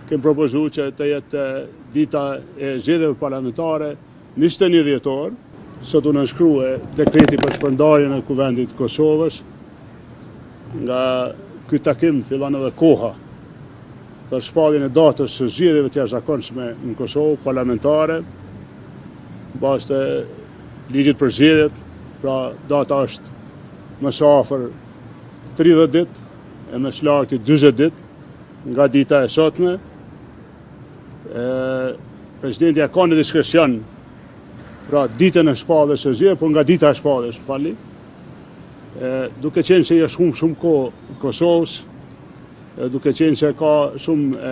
kem propozuar që të jetë dita e zgjedhjeve parlamentare 21 dhjetor, sot u nënshkruhe dekreti për shpërndarjen e Kuvendit të Kosovës. Nga ky takim fillon edhe koha për shpalljen e datës së zgjedhjeve të jashtëzakonshme në Kosovë parlamentare, bazë të ligjit për zgjedhjet, pra data është më së afër 30 ditë e më së larti 40 ditë nga dita e sotme. Presidenti ka në diskrecion pra ditën e shpalljes së zgjedhjeve, por nga dita e shpalljes, falni. Duke qenë se është shumë kohë Kosovës, duke qenë se ka shumë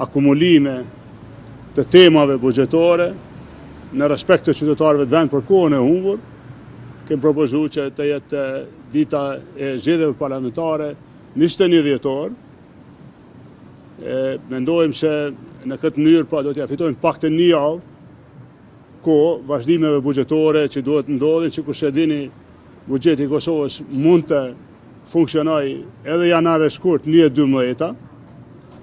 akumulime të temave buxhetore në respekt të qytetarëve të vend për kohën e humbur, kem propozuar që të jetë dita e zgjedhjeve parlamentare 21 dhjetor. Mendojmë se në këtë mënyrë pra do t'ja fitojmë paktën një javë kohë vazhdimeve buxhetore që duhet ndodhin, që kush e dini buxheti i Kosovës mund të funksionojë edhe janar e shkurt 2012,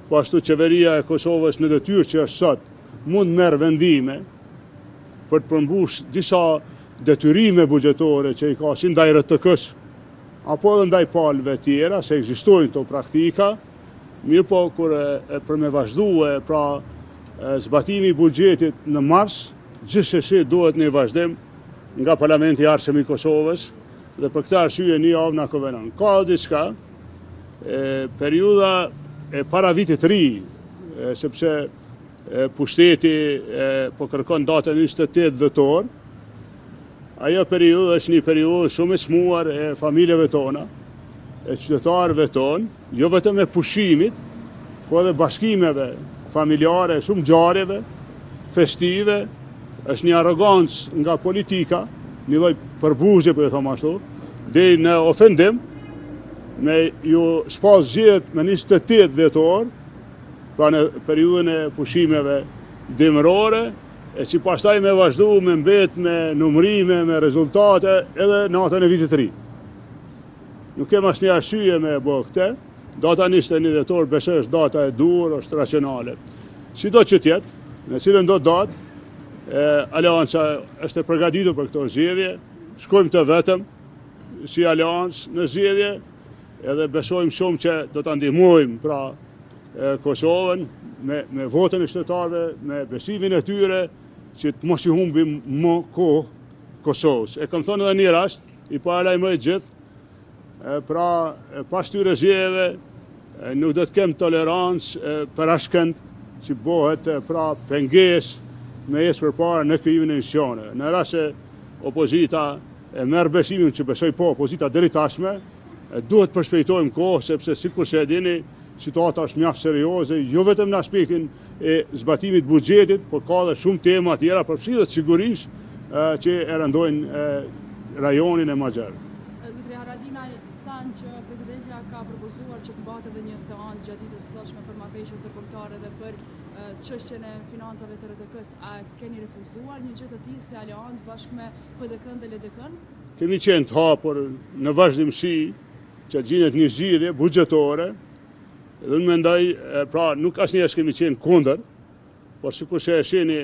po ashtu qeveria e Kosovës në detyrë që është sot mund merr vendime për të përmbush disa detyrime buxhetore që i ka si ndaj RTK-s apo edhe ndaj palëve tjera, se ekzistojnë këto praktika. Mirë po, kur për me vazhdue pra zbatimi i buxhetit në mars, gjithsesi duhet një vazhdim nga Parlamenti i Arsimit i Kosovës, dhe për këtë arsye një javë na konvenon. Ka diçka, periudha e para vitit të ri, sepse pushteti po kërkon datën 28 dhjetor. Ajo periudhë është një periudhë shumë e çmuar e familjeve tona, e qytetarëve tonë, jo vetëm e pushimit, po edhe bashkimeve familjare, shumë ngjarjeve festive. Është një arrogancë nga politika, një lloj përbuzje, po e them ashtu, deri në ofendim me ju shpall zgjedhjet me 28 dhjetor, pra në periudhën e pushimeve dimërore, e që pastaj me vazhdu me mbet me numrime, me rezultate edhe natën e vitit të ri. Nuk kem asnjë arsye me bë këtë. Data 21 dhjetor besoj është data e duhur, është racionale. Sido që tjetë, në cilën do datë, Aleanca është e përgatitur për këto zgjedhje, shkojmë të vetëm si Aleancë në zgjedhje, edhe besojmë shumë që do ta ndihmojmë pra Kosovën me votën e qytetarëve, me besimin e tyre që të mos i humbim më kohë Kosovës. E kam thënë edhe një rast, i paralajmëroj gjithë, pra pas këtyre zgjedhjeve nuk do të kem tolerancë për askënd që bëhet pra pengesë me jesë përpara në krijimin e institucioneve. Në rast se opozita e merr besimin që besoj po opozita deri tashme, duhet përshpejtojmë kohë, sepse sikur se e dini, situata është mjaft serioze, jo vetëm në aspektin e zbatimit buxhetit, por ka edhe shumë tema tjera, përfshirë sigurisht që e rëndojnë rajonin e Maxher. Zotëria Haradinaj thanë që presidenti ka propozuar që të mbahet edhe një seancë gjatë ditës së sotshme për marrëveshje ndërkombëtare dhe për çështjen e financave të RTK-s. A keni refuzuar një gjë të tillë si aleancë bashkë me PDK-n dhe LDK-n? Kemi qenë të hapur në vazhdimsi që gjinet një zgjidhje buxhetore. Dhe unë mendoj, pra nuk asnjëherë kemi qenë kundër, por sikur se e shihni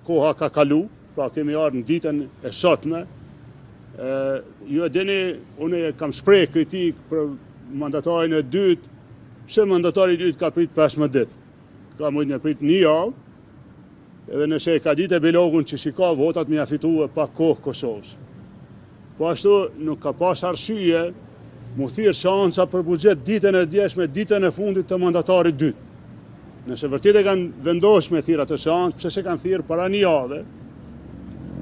koha ka kalu, pra kemi ardhur në ditën e sotme. Ju e dini, unë kam shpreh kritik për mandatarin e dytë, pse mandatari i dytë ka prit 15 ditë. Ka mujtë me prit një javë, edhe nëse ka ditë e bilogun që shika votat me ja fitue pa kohë Kosovës. Po ashtu nuk ka pas arsye mu thirë seanca për buxhet ditën e djeshme, ditën e fundit të mandatarit dytë. Nëse vërtet e kanë vendosur me thirr atë seancë, pse se kanë thirr para një jave,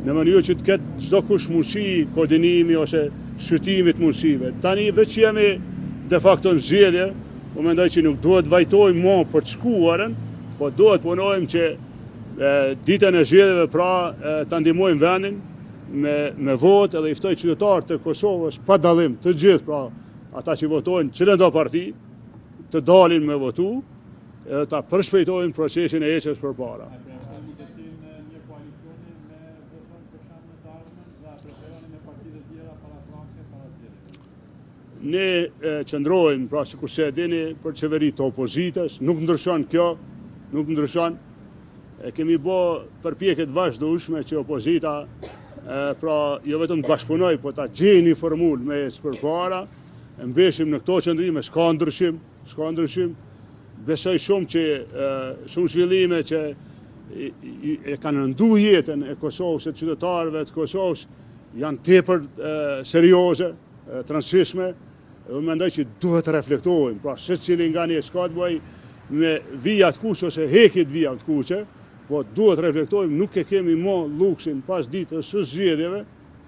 në mënyrë që të ketë çdo kush mundësi koordinimi ose shqyrtimit mundësive. Tani veç jemi de facto në zgjedhje, po mendoj që nuk duhet vajtojmë më për të shkuarën, po duhet punojmë që ditën e zgjedhjeve pra ta ndihmojmë vendin me votë, edhe i ftoj qytetarët të Kosovës pa dallim të gjithë, pra ata që votojnë çdo parti, të dalin me votu, edhe ta përshpejtojnë procesin e ecjes përpara. Ne qëndrojmë, pra sikur se e dini, për qeveri të opozitës, nuk ndryshon kjo, nuk ndryshon. Kemi bo përpjekjet vazhdueshme që opozita pra jo vetëm të bashkëpunoj, po ta gjejë një formulë me përpara, mbeshim në këto qëndrime, s'ka ndryshim. Besoj shumë që shumë zhvillime që e kanë rëndu jetën e Kosovës e qytetarëve të Kosovës janë tepër serioze, transishme, dhe mendoj që duhet të reflektojmë, pra secili nga ne s'ka të bëj me vijat kuqe ose hekjet vijat kuqe, po duhet të reflektojmë, nuk e kemi më luksin pas ditës së zgjedhjeve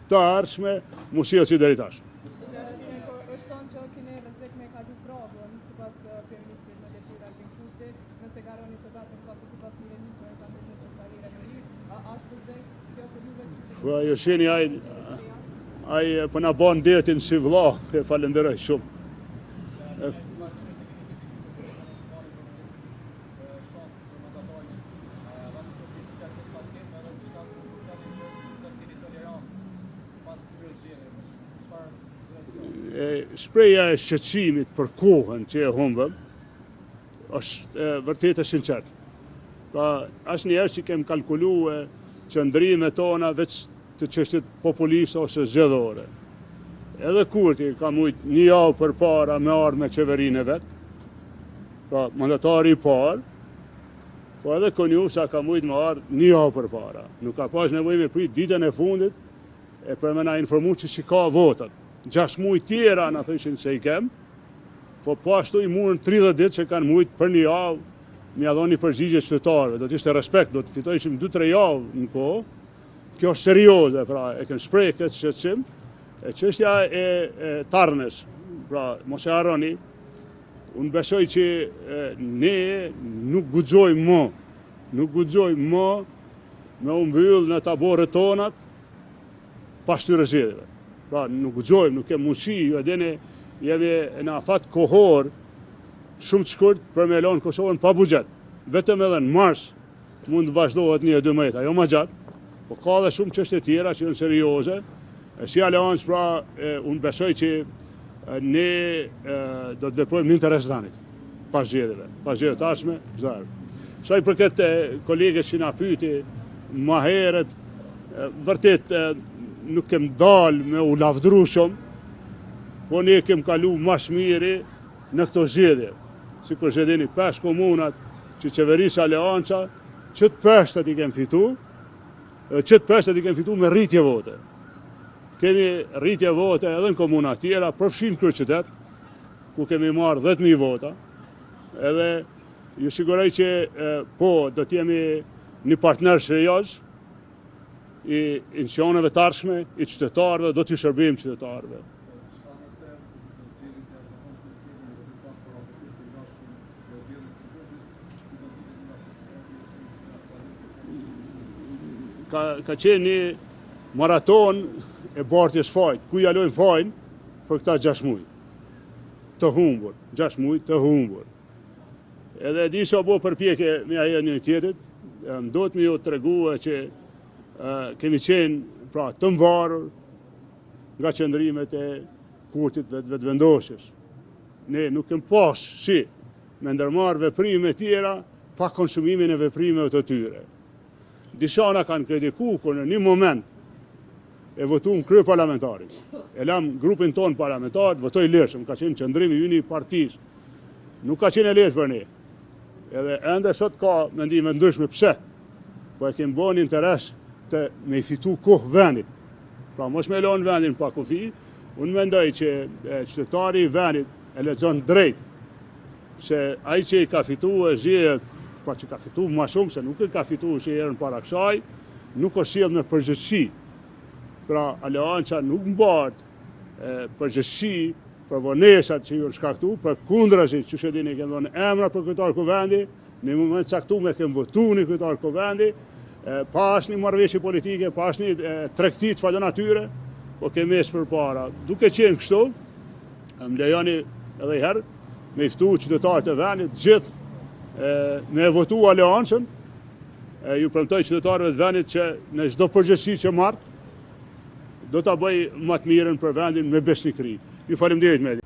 të ardhshme mos sjell si deri tash. Është thonë që keni rrezik me kalu provën sipas kryeministrit në detyra Albin Kurti, nëse garoni të datën pas sipas kryeministrit kanë dhënë që sa herë më mirë, a është rrezik kjo për juve? Po jo sheni ai po na bën detin si vëlla, e falenderoj shumë. Shpreja e shqetësimit për kohën që e humbëm është vërtet e sinqert. Pra asnjëherë që kem kalkuluar qëndrimet tona veç të çështjet populiste ose zgjedhore. Edhe Kurti ka mujt një javë përpara me ardhur me qeverinë e vet. Pra mandatari i parë, po edhe Konjusa ka mujt me ardhur një javë përpara. Nuk ka pas nevojë me prit ditën e fundit e për me na informu që si ka votat. 6 muaj tjera na thëshin se i kem, po ashtu i murën 30 ditë që kanë mujt për një javë mi dhoni përgjigje qytetarëve. Do të ishte respekt, do të fitojshim 2-3 javë në kohë. Kjo është serioze, pra e kem shpreh këtë shqetësim. Çështja e Tarnës, pra mos e harroni, unë besoj që ne nuk guxojmë më me u mbyll në taborët tonat pas këtyre zgjedhjeve. Pra nuk guxojmë, nuk kemë mundësi, ju e dini, jemi në afat kohor shumë të shkurt për me lënë Kosovën pa buxhet. Vetëm edhe në mars mund të vazhdohet 1-2 ajo më gjatë, po ka dhe shumë çështje tjera që janë serioze. Si aleancë, pra, unë besoj që ne do të veprojmë në interes të anit, pas zgjedhjeve të ardhshme, çdo herë. Sa i përket kolegës që na pyeti më herët, vërtet nuk kem dalë me u lavdru shumë, po ne kem kalu mas miri në këto zgjedhje. Sikur që dini 5 komunat që qeverisë aleanca, qëtë 5 i kem fitu me rritje vote. Kemi rritje vote edhe në komuna tjera, përfshin kryeqytet, ku kemi marrë 10.000 vota, edhe ju siguroj që po do t'jemi një partner serioz i institucioneve të ardhshme, i qytetarëve, do t'i shërbim qytetarëve. Ka qenë një maraton e bartjes fajt, ku jalojnë fajn për këta 6 muaj. Të humbur, 6 muaj të humbur. Edhe di sa bo përpjekje me ajo një tjetrit, do të më ju tregua që kemi qenë pra të mvarur nga qëndrimet e Kurtit vetëvendosjes. Ne nuk kem pas si me ndërmarrë veprime tjera pa konsumimin e veprimeve të tyre. Disa na kanë kritikuar kur në një moment e votuam krye parlamentarit. E lam grupin ton parlamentar, votoi lirshëm, ka qenë qëndrimi ynë i partisë. Nuk ka qenë lehtë për ne. Edhe ende sot ka mendime ndryshme pse. Po e kemi bën interes të me i fitu kohë vendit. Pra mos me lënë vendin pa kufi, unë mendoj që qytetari i vendit e lexon drejt se ai që i ka fituar zgjedhjet, pa që ka fituar më shumë se nuk e ka fituar që herën para kësaj, nuk o sjell me përgjegjësi. Pra aleanca nuk mbat përgjegjësi për vonesat që ju shkaktu, për kundrazi që shedini kemë dhënë emra për kryetar kuvendi, në moment caktuar kemë votuar një kryetar kuvendi, pa asnjë marrëveshje politike, pa asnjë tregti të çfarë natyre, po kemi mes përpara. Duke qenë kështu, më lejoni edhe herë me ftu qytetarët e vendit gjithë me votu aleancën. Ju premtoj qytetarëve të vendit që në çdo përgjegjësi që marr do ta bëj më të mirën për vendin me besnikëri. Ju faleminderit me